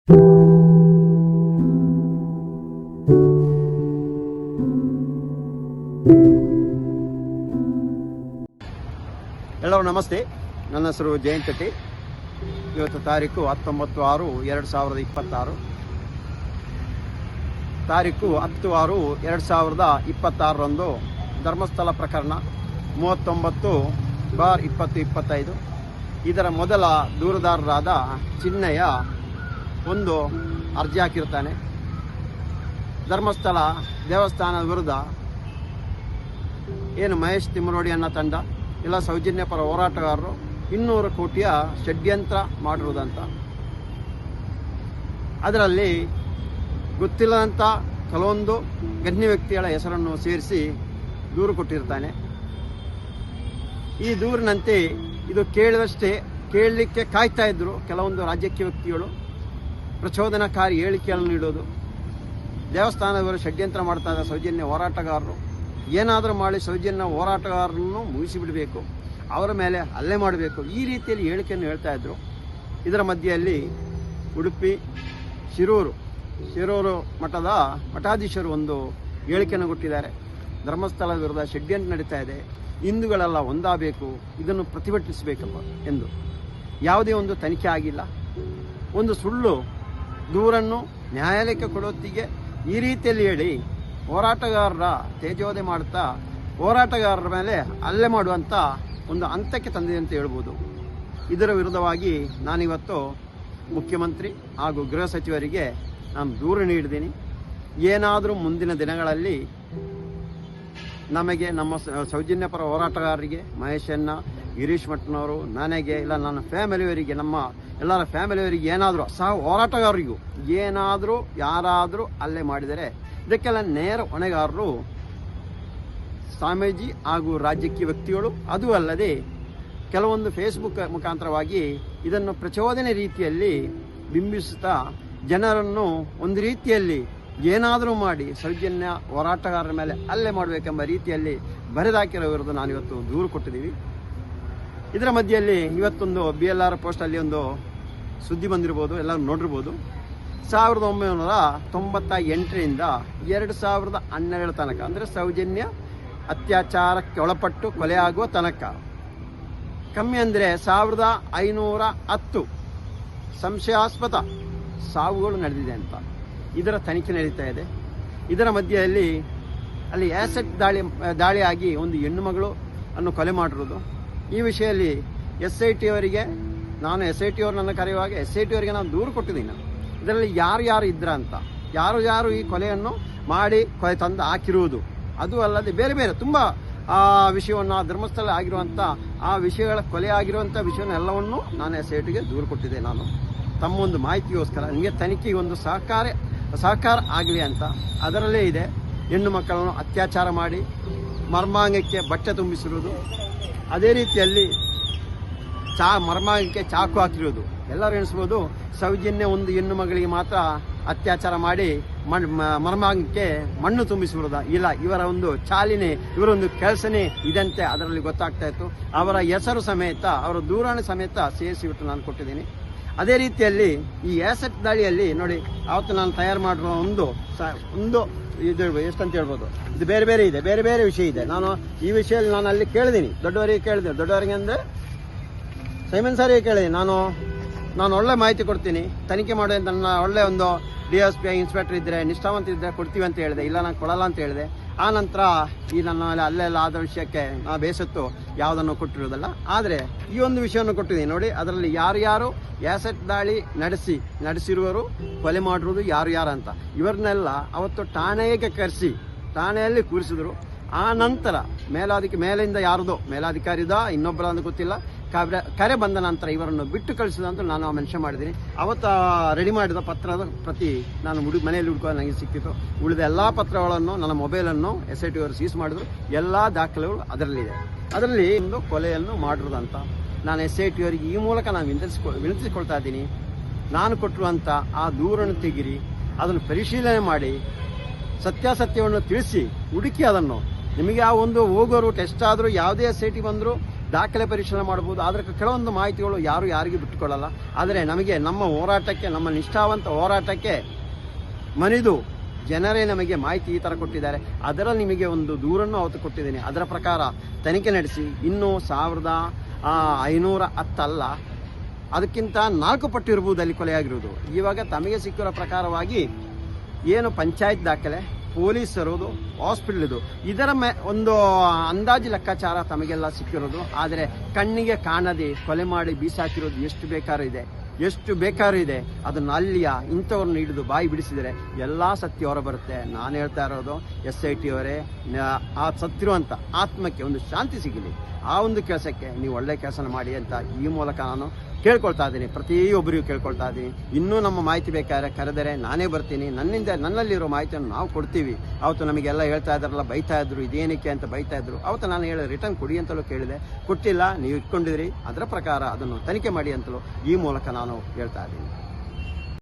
ಎಲ್ಲರೂ ನಮಸ್ತೆ. ನನ್ನ ಹೆಸರು ಜಯಂತ್ ಟಿ. ಇವತ್ತು ತಾರೀಕು 19/6/2026, ತಾರೀಕು 10/6/2026 ಧರ್ಮಸ್ಥಳ ಪ್ರಕರಣ 39/2025 ಇದರ ಮೊದಲ ದೂರುದಾರರಾದ ಚಿನ್ನಯ್ಯ ಒಂದು ಅರ್ಜಿ ಹಾಕಿರ್ತಾನೆ. ಧರ್ಮಸ್ಥಳ ದೇವಸ್ಥಾನದ ವಿರುದ್ಧ ಏನು ಮಹೇಶ್ ತಿಮ್ಮರೋಡಿ ಅನ್ನೋ ತಂಡ ಇಲ್ಲ ಸೌಜನ್ಯ ಪರ ಹೋರಾಟಗಾರರು 200 ಕೋಟಿಯ ಷಡ್ಯಂತ್ರ ಮಾಡಿರುವುದಂತ, ಅದರಲ್ಲಿ ಗೊತ್ತಿಲ್ಲದಂಥ ಕೆಲವೊಂದು ಗಣ್ಯ ವ್ಯಕ್ತಿಗಳ ಹೆಸರನ್ನು ಸೇರಿಸಿ ದೂರು ಕೊಟ್ಟಿರ್ತಾನೆ. ಈ ದೂರಿನಂತೆ ಇದು ಕೇಳಿದಷ್ಟೇ ಕೇಳಲಿಕ್ಕೆ ಕಾಯ್ತಾ ಇದ್ದರು ಕೆಲವೊಂದು ರಾಜಕೀಯ ವ್ಯಕ್ತಿಗಳು ಪ್ರಚೋದನಕಾರಿ ಹೇಳಿಕೆಗಳನ್ನು ನೀಡೋದು, ದೇವಸ್ಥಾನದವರು ಷಡ್ಯಂತ್ರ ಮಾಡ್ತಾ ಇದ್ದ ಸೌಜನ್ಯ ಹೋರಾಟಗಾರರು ಏನಾದರೂ ಮಾಡಿ ಸೌಜನ್ಯ ಹೋರಾಟಗಾರರನ್ನು ಮುಗಿಸಿಬಿಡಬೇಕು, ಅವರ ಮೇಲೆ ಹಲ್ಲೆ ಮಾಡಬೇಕು, ಈ ರೀತಿಯಲ್ಲಿ ಹೇಳಿಕೆಯನ್ನು ಹೇಳ್ತಾ ಇದ್ದರು. ಇದರ ಮಧ್ಯೆಯಲ್ಲಿ ಉಡುಪಿ ಶಿರೂರು ಮಠದ ಮಠಾಧೀಶರು ಒಂದು ಹೇಳಿಕೆಯನ್ನು ಕೊಟ್ಟಿದ್ದಾರೆ. ಧರ್ಮಸ್ಥಳದ ವಿರುದ್ಧ ಷಡ್ಯಂತ್ರ ನಡೀತಾ ಇದೆ, ಹಿಂದೂಗಳೆಲ್ಲ ಒಂದಾಗಬೇಕು, ಇದನ್ನು ಪ್ರತಿಭಟಿಸಬೇಕಪ್ಪ ಎಂದು. ಯಾವುದೇ ಒಂದು ತನಿಖೆ ಆಗಿಲ್ಲ. ಒಂದು ಸುಳ್ಳು ದೂರನ್ನು ನ್ಯಾಯಾಲಯಕ್ಕೆ ಕೊಡೋತ್ತಿಗೆ ಈ ರೀತಿಯಲ್ಲಿ ಹೇಳಿ ಹೋರಾಟಗಾರರ ತೇಜೋಧೆ ಮಾಡುತ್ತಾ ಹೋರಾಟಗಾರರ ಮೇಲೆ ಹಲ್ಲೆ ಮಾಡುವಂಥ ಒಂದು ಹಂತಕ್ಕೆ ತಂದಿದೆ ಅಂತ ಹೇಳ್ಬೋದು. ಇದರ ವಿರುದ್ಧವಾಗಿ ನಾನಿವತ್ತು ಮುಖ್ಯಮಂತ್ರಿ ಹಾಗೂ ಗೃಹ ಸಚಿವರಿಗೆ ನಾನು ದೂರು ನೀಡಿದ್ದೀನಿ. ಏನಾದರೂ ಮುಂದಿನ ದಿನಗಳಲ್ಲಿ ನಮಗೆ ನಮ್ಮ ಸೌಜನ್ಯ ಪರ ಹೋರಾಟಗಾರರಿಗೆ ಮಹೇಶಣ್ಣ, ಗಿರೀಶ್ ಮಠನವರು, ನನಗೆ ಇಲ್ಲ ನನ್ನ ಫ್ಯಾಮಿಲಿಯವರಿಗೆ, ನಮ್ಮ ಎಲ್ಲರ ಫ್ಯಾಮಿಲಿಯವರಿಗೆ ಏನಾದರೂ ಸಹ ಹೋರಾಟಗಾರರಿಗೂ ಏನಾದರೂ ಯಾರಾದರೂ ಹಲ್ಲೆ ಮಾಡಿದರೆ ಇದಕ್ಕೆಲ್ಲ ನೇರ ಹೊಣೆಗಾರರು ಸ್ವಾಮೀಜಿ ಹಾಗೂ ರಾಜಕೀಯ ವ್ಯಕ್ತಿಗಳು. ಅದು ಅಲ್ಲದೆ ಕೆಲವೊಂದು ಫೇಸ್ಬುಕ್ ಮುಖಾಂತರವಾಗಿ ಇದನ್ನು ಪ್ರಚೋದನೆ ರೀತಿಯಲ್ಲಿ ಬಿಂಬಿಸುತ್ತಾ ಜನರನ್ನು ಒಂದು ರೀತಿಯಲ್ಲಿ ಏನಾದರೂ ಮಾಡಿ ಸೌಜನ್ಯ ಹೋರಾಟಗಾರರ ಮೇಲೆ ಹಲ್ಲೆ ಮಾಡಬೇಕೆಂಬ ರೀತಿಯಲ್ಲಿ ಬರೆದಾಕಿರೋ ವಿರುದ್ಧ ನಾನಿವತ್ತು ದೂರು ಕೊಟ್ಟಿದ್ದೀವಿ. ಇದರ ಮಧ್ಯೆಯಲ್ಲಿ ಇವತ್ತೊಂದು BLR ಪೋಸ್ಟಲ್ಲಿ ಒಂದು ಸುದ್ದಿ ಬಂದಿರ್ಬೋದು, ಎಲ್ಲರೂ ನೋಡಿರ್ಬೋದು. 1998ರಿಂದ 2012 ತನಕ, ಅಂದರೆ ಸೌಜನ್ಯ ಅತ್ಯಾಚಾರಕ್ಕೆ ಒಳಪಟ್ಟು ಕೊಲೆಯಾಗುವ ತನಕ, ಕಮ್ಮಿ ಅಂದರೆ 1510 ಸಂಶಯಾಸ್ಪದ ಸಾವುಗಳು ನಡೆದಿದೆ ಅಂತ ಇದರ ತನಿಖೆ ನಡೀತಾ ಇದೆ. ಇದರ ಮಧ್ಯೆಯಲ್ಲಿ ಅಲ್ಲಿ ಆ್ಯಸೆಟ್ ದಾಳಿಯಾಗಿ ಒಂದು ಹೆಣ್ಣು ಮಗಳು ಅನ್ನು ಕೊಲೆ ಮಾಡಿರೋದು. ಈ ವಿಷಯದಲ್ಲಿ SIT ಅವರಿಗೆ ನಾನು SIT ಅವರು ನನ್ನ ಕರೆಯುವಾಗ SIT ಅವರಿಗೆ ನಾನು ದೂರು ಕೊಟ್ಟಿದ್ದೀನಿ. ಇದರಲ್ಲಿ ಯಾರು ಇದ್ರ ಅಂತ, ಯಾರು ಈ ಕೊಲೆಯನ್ನು ಮಾಡಿ ಕೊಲೆ ತಂದು ಹಾಕಿರುವುದು, ಅದು ಅಲ್ಲದೆ ಬೇರೆ ಬೇರೆ ತುಂಬ ವಿಷಯವನ್ನು ಧರ್ಮಸ್ಥಳ ಆಗಿರುವಂಥ ಆ ವಿಷಯಗಳ ಕೊಲೆ ಆಗಿರುವಂಥ ವಿಷಯವನ್ನು ಎಲ್ಲವನ್ನು ನಾನು SITಗೆ ದೂರು ಕೊಟ್ಟಿದ್ದೆ. ನಾನು ತಮ್ಮ ಒಂದು ಮಾಹಿತಿಗೋಸ್ಕರ ನಿಮಗೆ ತನಿಖೆಗೆ ಒಂದು ಸಹಕಾರ ಆಗಲಿ ಅಂತ. ಅದರಲ್ಲೇ ಇದೆ ಹೆಣ್ಣು ಮಕ್ಕಳನ್ನು ಅತ್ಯಾಚಾರ ಮಾಡಿ ಮರ್ಮಾಂಗಕ್ಕೆ ಬಟ್ಟೆ ತುಂಬಿಸಿರುವುದು, ಅದೇ ರೀತಿಯಲ್ಲಿ ಮರ್ಮಾಂಗಕ್ಕೆ ಚಾಕು ಹಾಕಿರೋದು. ಎಲ್ಲರೂ ಎಣಿಸ್ಬೋದು ಸೌಜನ್ಯ ಒಂದು ಹೆಣ್ಣು ಮಗಳಿಗೆ ಮಾತ್ರ ಅತ್ಯಾಚಾರ ಮಾಡಿ ಮರ್ಮಾಂಗಕ್ಕೆ ಮಣ್ಣು ತುಂಬಿಸಿರೋದ, ಇಲ್ಲ, ಇವರ ಒಂದು ಚಾಲಿನೆ, ಇವರೊಂದು ಕೆಲಸನೇ ಇದಂತೆ ಅದರಲ್ಲಿ ಗೊತ್ತಾಗ್ತಾ ಇತ್ತು. ಅವರ ಹೆಸರು ಸಮೇತ, ಅವರ ದೂರಾಣಿ ಸಮೇತ ಸೇರಿಸಿಬಿಟ್ಟು ನಾನು ಕೊಟ್ಟಿದ್ದೀನಿ. ಅದೇ ರೀತಿಯಲ್ಲಿ ಈ ಆ್ಯಸೆಟ್ ದಾಳಿಯಲ್ಲಿ ನೋಡಿ, ಅವತ್ತು ನಾನು ತಯಾರು ಮಾಡಿರೋ ಒಂದು ಇದು ಎಷ್ಟಂತ ಹೇಳ್ಬೋದು, ಇದು ಬೇರೆ ಬೇರೆ ವಿಷಯ ಇದೆ. ನಾನು ಈ ವಿಷಯದಲ್ಲಿ ನಾನು ಅಲ್ಲಿ ಕೇಳಿದ್ದೀನಿ, ದೊಡ್ಡವರಿಗೆ ಅಂದರೆ ಸೈಮನ್ ಸಾರಿಗೆ ಕೇಳಿದ್ದೀನಿ. ನಾನು ಒಳ್ಳೆ ಮಾಹಿತಿ ಕೊಡ್ತೀನಿ, ತನಿಖೆ ಮಾಡಿ, ನನ್ನ ಒಳ್ಳೆ ಒಂದು DSP ಇನ್ಸ್ಪೆಕ್ಟರ್ ಇದ್ದರೆ, ನಿಷ್ಠಾವಂತ ಇದ್ದರೆ ಕೊಡ್ತೀವಿ ಅಂತ ಹೇಳಿದೆ. ಇಲ್ಲ, ನಾನು ಕೊಡಲ್ಲ ಅಂತ ಹೇಳಿದೆ. ಆ ನಂತರ ಈ ನನ್ನ ಮೇಲೆ ಅಲ್ಲೆಲ್ಲ ಆದ ವಿಷಯಕ್ಕೆ ನಾನು ಬೇಸತ್ತು ಯಾವುದನ್ನು ಕೊಟ್ಟಿರೋದಲ್ಲ. ಆದರೆ ಈ ಒಂದು ವಿಷಯವನ್ನು ಕೊಟ್ಟಿದ್ದೀನಿ ನೋಡಿ, ಅದರಲ್ಲಿ ಯಾರು ಆ್ಯಸೆಟ್ ದಾಳಿ ನಡೆಸಿರುವರು, ಕೊಲೆ ಮಾಡಿರೋದು ಯಾರು ಅಂತ ಇವರನ್ನೆಲ್ಲ ಅವತ್ತು ಠಾಣೆಗೆ ಕರೆಸಿ ಠಾಣೆಯಲ್ಲಿ ಕೂರಿಸಿದ್ರು. ಆ ನಂತರ ಮೇಲಿಂದ ಯಾರ್ದೋ ಮೇಲಾಧಿಕಾರಿದ ಇನ್ನೊಬ್ಬರ ಅಂತ ಗೊತ್ತಿಲ್ಲ, ಕರೆ ಬಂದ ನಂತರ ಇವರನ್ನು ಬಿಟ್ಟು ಕಳಿಸಿದಂತ ನಾನು ಮೆನ್ಷನ್ ಮಾಡಿದ್ದೀನಿ. ಅವತ್ತು ರೆಡಿ ಮಾಡಿದ ಪತ್ರದ ಪ್ರತಿ ನಾನು ಮನೆಯಲ್ಲಿ ಹುಡುಕೋದು ನನಗೆ ಸಿಕ್ಕಿತ್ತು. ಉಳಿದ ಎಲ್ಲ ಪತ್ರಗಳನ್ನು, ನನ್ನ ಮೊಬೈಲನ್ನು SIT ಅವರು ಸೀಸ್ ಮಾಡಿದ್ರು. ಎಲ್ಲ ದಾಖಲೆಗಳು ಅದರಲ್ಲಿದೆ. ಅದರಲ್ಲಿ ಒಂದು ಕೊಲೆಯನ್ನು ಮಾಡಿರೋದಂತ ನಾನು SIT ಅವರಿಗೆ ಈ ಮೂಲಕ ನಾನು ವಿನಂತಿಸಿಕೊಳ್ತಾ ಇದ್ದೀನಿ. ನಾನು ಕೊಟ್ಟಿರುವಂಥ ಆ ದೂರನ್ನು ತೆಗಿರಿ, ಅದನ್ನು ಪರಿಶೀಲನೆ ಮಾಡಿ ಸತ್ಯಾಸತ್ಯವನ್ನು ತಿಳಿಸಿ ಹುಡುಕಿ ಅದನ್ನು ನಿಮಗೆ ಆ ಒಂದು ಹೋಗೋರು ಟೆಸ್ಟ್ ಆದರೂ ಯಾವುದೇ SIT ಬಂದರೂ ದಾಖಲೆ ಪರಿಶೀಲನೆ ಮಾಡಬಹುದು. ಆದರೆ ಕೆಲವೊಂದು ಮಾಹಿತಿಗಳು ಯಾರಿಗೂ ಬಿಟ್ಟುಕೊಳ್ಳಲ್ಲ. ಆದರೆ ನಮಗೆ ನಮ್ಮ ಹೋರಾಟಕ್ಕೆ, ನಮ್ಮ ನಿಷ್ಠಾವಂತ ಹೋರಾಟಕ್ಕೆ ಮನಿದು ಜನರೇ ನಮಗೆ ಮಾಹಿತಿ ಈ ಥರ ಕೊಟ್ಟಿದ್ದಾರೆ. ಅದರಲ್ಲಿ ನಿಮಗೆ ಒಂದು ದೂರನ್ನು ಅವತ್ತು ಕೊಟ್ಟಿದ್ದೀನಿ. ಅದರ ಪ್ರಕಾರ ತನಿಖೆ ನಡೆಸಿ ಇನ್ನೂ 1510 ಅಲ್ಲ, ಅದಕ್ಕಿಂತ 4 ಪಟ್ಟು ಇರ್ಬೋದು ಅಲ್ಲಿ ಕೊಲೆಯಾಗಿರುವುದು. ಇವಾಗ ತಮಗೆ ಸಿಕ್ಕಿರೋ ಪ್ರಕಾರವಾಗಿ ಏನು ಪಂಚಾಯತ್ ದಾಖಲೆ, ಪೊಲೀಸರದು, ಹಾಸ್ಪಿಟಲ್ದು, ಇದರ ಒಂದು ಅಂದಾಜು ಲೆಕ್ಕಾಚಾರ ತಮಗೆಲ್ಲ ಸಿಕ್ಕಿರೋದು. ಆದರೆ ಕಣ್ಣಿಗೆ ಕಾಣದೆ ಕೊಲೆ ಮಾಡಿ ಬೀಸಾಕಿರೋದು ಎಷ್ಟು ಬೇಕಾದ್ರೂ ಇದೆ. ಅದನ್ನು ಅಲ್ಲಿಯ ಇಂಥವ್ರನ್ನ ಹಿಡಿದು ಬಾಯಿ ಬಿಡಿಸಿದರೆ ಎಲ್ಲ ಸತ್ಯ ಹೊರ ಬರುತ್ತೆ. ನಾನು ಹೇಳ್ತಾ ಇರೋದು SIT ಅವರೇ, ಆ ಸತ್ತಿರುವಂಥ ಆತ್ಮಕ್ಕೆ ಒಂದು ಶಾಂತಿ ಸಿಗಲಿ, ಆ ಒಂದು ಕೆಲಸಕ್ಕೆ ನೀವು ಒಳ್ಳೆ ಕೆಲಸನ ಮಾಡಿ ಅಂತ ಈ ಮೂಲಕ ನಾನು ಕೇಳ್ಕೊಳ್ತಾ ಇದ್ದೀನಿ. ಪ್ರತಿಯೊಬ್ಬರಿಗೂ ಕೇಳ್ಕೊಳ್ತಾ ಇದ್ದೀನಿ. ಇನ್ನೂ ನಮ್ಮ ಮಾಹಿತಿ ಬೇಕಾದ್ರೆ ಕರೆದರೆ ನಾನೇ ಬರ್ತೀನಿ. ನನ್ನಲ್ಲಿರೋ ಮಾಹಿತಿಯನ್ನು ನಾವು ಕೊಡ್ತೀವಿ. ಅವತ್ತು ನಮಗೆಲ್ಲ ಹೇಳ್ತಾ ಇದ್ದಾರಲ್ಲ, ಬೈತಾ ಇದ್ರು, ಇದೇನಕ್ಕೆ ಅಂತ ಬೈತಾ ಇದ್ರು. ಅವತ್ತು ನಾನು ಹೇಳಿದೆ ರಿಟರ್ನ್ ಕೊಡಿ ಅಂತಲೂ ಕೇಳಿದೆ, ಕೊಟ್ಟಿಲ್ಲ. ನೀವು ಇಟ್ಕೊಂಡಿದ್ರಿ, ಅದರ ಪ್ರಕಾರ ಅದನ್ನು ತನಿಖೆ ಮಾಡಿ ಅಂತಲೂ ಈ ಮೂಲಕ ನಾನು ಹೇಳ್ತಾ ಇದ್ದೀನಿ.